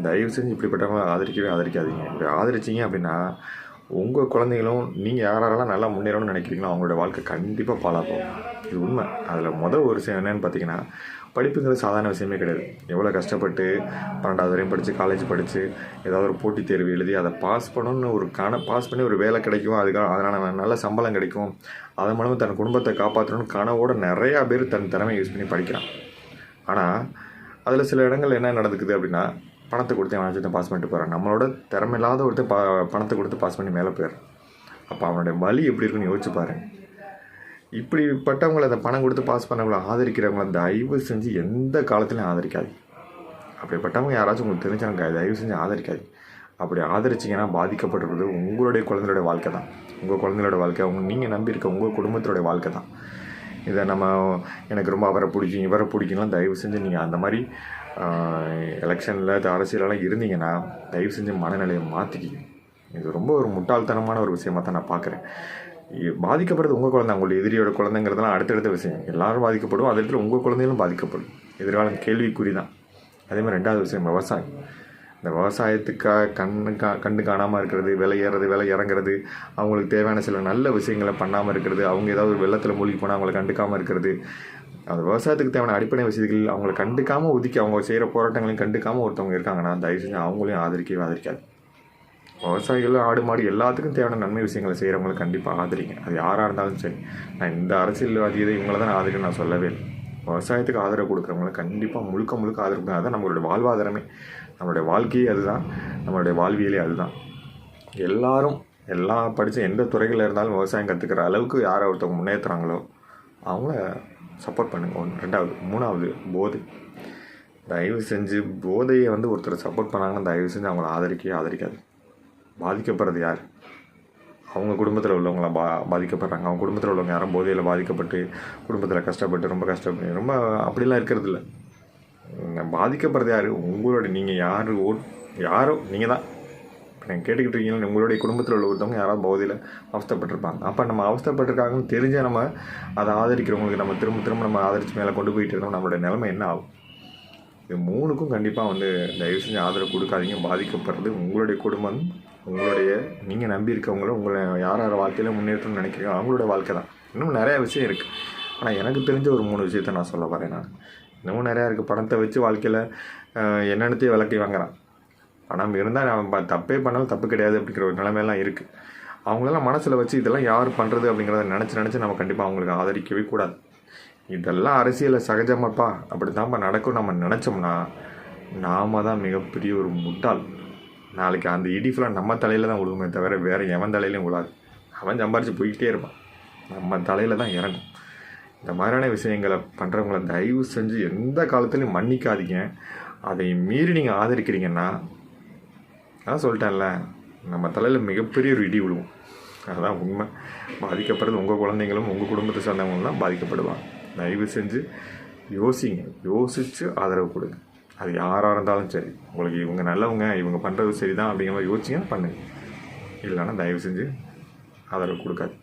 தயவு செஞ்சு இப்படிப்பட்டவங்களை ஆதரிக்காதீங்க. இப்படி ஆதரிச்சிங்க அப்படின்னா உங்கள் குழந்தைகளும் நீங்கள் யாரெல்லாம் நல்லா முன்னேறணும்னு நினைக்கிறீங்களோ அவங்களோட வாழ்க்கை கண்டிப்பாக பாழாகும். இது உண்மை. அதில் ஒரு விஷயம் என்னென்னு பார்த்தீங்கன்னா, படிப்புங்கிறது சாதாரண விஷயமே கிடையாது. எவ்வளோ கஷ்டப்பட்டு 12வது வரையும் படித்து காலேஜ் படித்து ஏதாவது ஒரு போட்டித் தேர்வு எழுதி அதை பாஸ் பண்ணணுன்னு பாஸ் பண்ணி ஒரு வேலை கிடைக்கும், அதனால் நல்ல சம்பளம் கிடைக்கும், அதன் மூலமாக தன் குடும்பத்தை காப்பாற்றணும்னு கனவோட நிறையா பேர் தன் திறமையை யூஸ் பண்ணி படிக்கிறான். ஆனால் அதில் சில இடங்கள் என்ன நடக்குது அப்படின்னா, பணத்தை கொடுத்து அவன் பாஸ் பண்ணிட்டு போகிறான். நம்மளோட திறமை இல்லாத ஒருத்தர் பணத்தை கொடுத்து பாஸ் பண்ணி மேலே போயிடுறான். அப்போ அவனுடைய வலி எப்படி இருக்குன்னு யோசிச்சு பாருங்க. இப்படிப்பட்டவங்களை அதை பணம் கொடுத்து பாஸ் பண்ணவங்களை ஆதரிக்கிறவங்கள தயவு செஞ்சு எந்த காலத்துலையும் ஆதரிக்காது. அப்படிப்பட்டவங்க யாராச்சும் உங்களுக்கு தெரிஞ்சாங்க தயவு செஞ்சு ஆதரிக்காது. அப்படி ஆதரிச்சிங்கன்னா பாதிக்கப்படுறது உங்களுடைய குழந்தையோட வாழ்க்கை தான். உங்கள் குழந்தையோட வாழ்க்கை நீங்கள் நம்பியிருக்க உங்கள் குடும்பத்தோடைய வாழ்க்கை தான். இதை எனக்கு ரொம்ப அவரை பிடிக்கும் இவரை பிடிக்கும்லாம் தயவு செஞ்சு நீங்கள் அந்த மாதிரி எலெக்ஷனில் அரசியலெல்லாம் இருந்தீங்கன்னா தயவு செஞ்சு மனநிலையை மாற்றிக்கிங்க. இது ரொம்ப ஒரு முட்டாள்தனமான ஒரு விஷயமாக தான் நான் பார்க்குறேன். பாதிக்கப்படுறது உங்கள் குழந்தை, உங்களுடைய எதிரியோட குழந்தைங்கிறதுலாம் அடுத்தடுத்த விஷயம். எல்லோரும் பாதிக்கப்படும், அதே இடத்துல உங்கள் குழந்தைகளும் பாதிக்கப்படும். எதிர்காலம் கேள்விக்குறி தான். அதேமாதிரி 2வது விஷயம் விவசாயம். இந்த விவசாயத்துக்காக கண்டு காணாமல் இருக்கிறது, விலை இறங்குறது, அவங்களுக்கு தேவையான சில நல்ல விஷயங்களை பண்ணாமல் இருக்கிறது, அவங்க ஏதாவது ஒரு வெள்ளத்தில் மூழ்கி போனால் அவங்கள கண்டுக்காமல் இருக்கிறது, அந்த விவசாயத்துக்கு தேவையான அடிப்படை வசதிகள் அவங்கள கண்டுக்காமல் ஒதுக்கி அவங்க செய்கிற போராட்டங்களையும் கண்டுக்காமல் ஒருத்தவங்க இருக்காங்கன்னா தயவு செஞ்சு அவங்களையும் ஆதரிக்காது. விவசாயிகள் ஆடு மாடு எல்லாத்துக்கும் தேவையான நன்மை விஷயங்களை செய்கிறவங்களை கண்டிப்பாக ஆதரிங்க. அது யாராக இருந்தாலும் சரி. நான் இந்த அரசியல்வாதியை இவங்களை தான் ஆதரிக்கணும்னு நான் சொல்லவே இல்லை. விவசாயத்துக்கு ஆதரவு கொடுக்குறவங்கள கண்டிப்பாக முழுக்க ஆதரவு கொடுங்க. அதுதான் நம்மளுடைய வாழ்வாதாரமே, நம்மளுடைய வாழ்க்கையே அதுதான், நம்மளுடைய வாழ்வியலே அதுதான். எல்லாம் படித்த எந்த துறைகளில் இருந்தாலும் விவசாயம் கற்றுக்கிற அளவுக்கு யாரை ஒருத்தவங்க முன்னேற்றுறாங்களோ அவங்கள சப்போர்ட் பண்ணுங்க. 2வது 3வது போதை. தயவு செஞ்சு போதையை ஒருத்தர் சப்போர்ட் பண்ணாங்கன்னா தயவு செஞ்சு அவங்கள ஆதரிக்காது. பாதிக்கப்படுறது யார்? அவங்க குடும்பத்தில் உள்ளவங்களாம் பாதிக்கப்படுறாங்க. அவங்க குடும்பத்தில் உள்ளவங்க யாரும் போதையில் பாதிக்கப்பட்டு குடும்பத்தில் கஷ்டப்பட்டு ரொம்ப அப்படிலாம் இருக்கிறது இல்லை. பாதிக்கப்படுறது யார்? நீங்கள் யாரோ நீங்கள் தான். இப்போ நீங்கள் கேட்டுக்கிட்டு இருக்கீங்களா, உங்களுடைய குடும்பத்தில் உள்ள ஒருத்தவங்க யாராவது போதையில் அவஸ்தைப்பட்டிருப்பாங்க. அப்போ நம்ம அவஸ்தைப்பட்டிருக்காங்கன்னு தெரிஞ்சால் நம்ம அதை ஆதரிக்கிறவங்களுக்கு நம்ம திரும்ப நம்ம ஆதரித்து மேலே கொண்டு போயிட்டு இருந்தோம், நம்மளுடைய நிலைமை என்ன ஆகும்? இது 3க்கும் கண்டிப்பாக தயவு செஞ்சு ஆதரவு கொடுக்காதீங்க. பாதிக்கப்படுறது உங்களுடைய குடும்பம், நீங்கள் நம்பி இருக்கவங்களும், உங்களை யார் வாழ்க்கையில் முன்னேற்றணும்னு நினைக்கிறீங்க அவங்களுடைய வாழ்க்கை தான். இன்னும் நிறையா விஷயம் இருக்குது. ஆனால் எனக்கு தெரிஞ்ச ஒரு 3 விஷயத்தை நான் சொல்ல வரேன். நான் இன்னமும் நிறையா இருக்குது. பணத்தை வச்சு வாழ்க்கையில் என்னென்னத்தையும் விளக்கி வாங்குறான். பணம் இருந்தால் நான் தப்பே பண்ணாலும் தப்பு கிடையாது அப்படிங்கிற ஒரு நிலைமையெல்லாம் இருக்குது. அவங்களெல்லாம் மனசில் வச்சு இதெல்லாம் யார் பண்ணுறது அப்படிங்கிறத நினச்சி நம்ம கண்டிப்பாக அவங்களுக்கு ஆதரிக்கவே கூடாது. இதெல்லாம் அரசியலில் சகஜமாப்பா அப்படி தான்ப்பா நடக்கும் நம்ம நினச்சோம்னா நாம தான் மிகப்பெரிய ஒரு முட்டாள். நாளைக்கு அந்த இடி ஃபுல்லாக நம்ம தலையில் தான் விழுகுமே தவிர வேறு எவன் தலையிலையும் விழாது. அவன் சம்பாரித்து போய்கிட்டே இருப்பான், நம்ம தலையில் தான் இறங்கும். இந்த மாதிரியான விஷயங்களை பண்ணுறவங்கள தயவு செஞ்சு எந்த காலத்துலையும் மன்னிக்காதீங்க. அதை மீறி நீங்கள் ஆதரிக்கிறீங்கன்னா அதான் சொல்லிட்டேன்ல, நம்ம தலையில் மிகப்பெரிய ஒரு இடி விழுவும். அதுதான் உண்மை. பாதிக்கப்படுறது உங்கள் குழந்தைங்களும் உங்கள் குடும்பத்தை சார்ந்தவங்களும் தான் பாதிக்கப்படுவாங்க. தயவு செஞ்சு யோசித்து ஆதரவு கொடுங்க. அது யாராக இருந்தாலும் சரி. உங்களுக்கு இவங்க நல்லவங்க, இவங்க பண்ணுறது சரிதான் அப்படிங்கிற மாதிரி யோசிச்சிங்கன்னா பண்ணுங்கள். இல்லைன்னா தயவு செஞ்சு ஆதரவு கொடுக்காது.